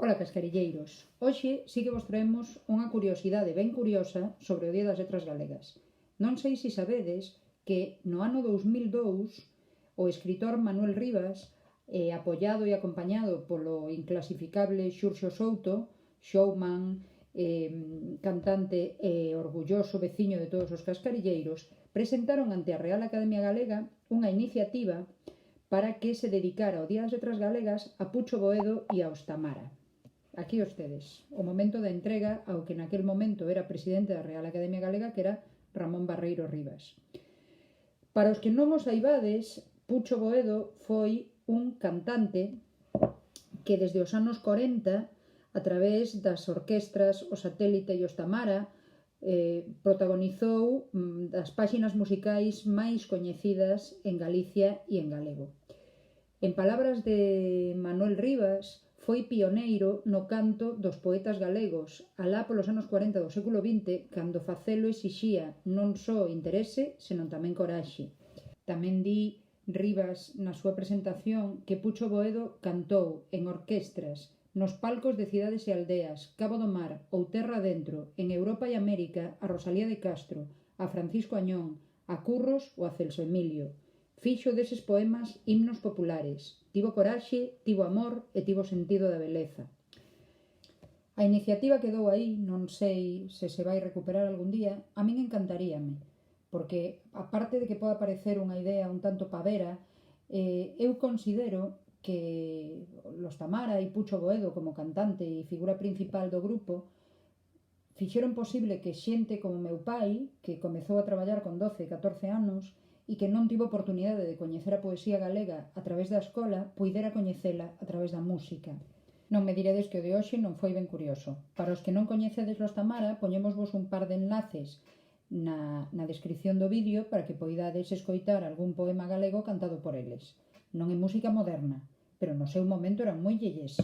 Ola, cascarilleiros. Hoxe sí que vos traemos unha curiosidade ben curiosa sobre o Día das Letras Galegas. Non sei se sabedes que no ano 2002 o escritor Manuel Rivas, apoiado e acompañado polo inclasificable Xurxo Souto, showman, cantante e orgulloso veciño de todos os cascarilleiros, presentaron ante a Real Academia Galega unha iniciativa para que se dedicara ao Día das Letras Galegas a Pucho Boedo e a Ostamara. Aquí os tedes, o momento da entrega ao que naquel momento era presidente da Real Academia Galega, que era Ramón Barreiro Rivas. Para os que non os saibades, Pucho Boedo foi un cantante que desde os anos 40, a través das orquestras O Satélite e Ostamara, protagonizou das páxinas musicais máis coñecidas en Galicia e en galego. En palabras de Manuel Rivas, foi pioneiro no canto dos poetas galegos, alá polos anos 40 do século XX, cando facelo exixía non só interese, senón tamén coraxe. Tamén di Rivas na súa presentación que Pucho Boedo cantou en orquestras nos palcos de cidades e aldeas, Cabo do Mar ou Terra Adentro, en Europa e América, a Rosalía de Castro, a Francisco Añón, a Curros ou a Celso Emilio. Fixo deses poemas himnos populares, tivo coraxe, tivo amor e tivo sentido da beleza. A iniciativa quedou aí, non sei se se vai recuperar algún día, a min encantaríame, porque, aparte de que poda parecer unha idea un tanto pavera, eu considero que Ostamara e Pucho Boedo como cantante e figura principal do grupo fixeron posible que xente como meu pai, que comezou a traballar con 12, 14 anos, e que non tivo oportunidade de coñecer a poesía galega a través da escola, puidera coñecela a través da música. Non me diredes que o de hoxe non foi ben curioso. Para os que non coñecedes Ostamara, poñémosvos un par de enlaces na descripción do vídeo para que poidades escoitar algún poema galego cantado por eles. Non é música moderna, pero no seu momento eran moi yeyes.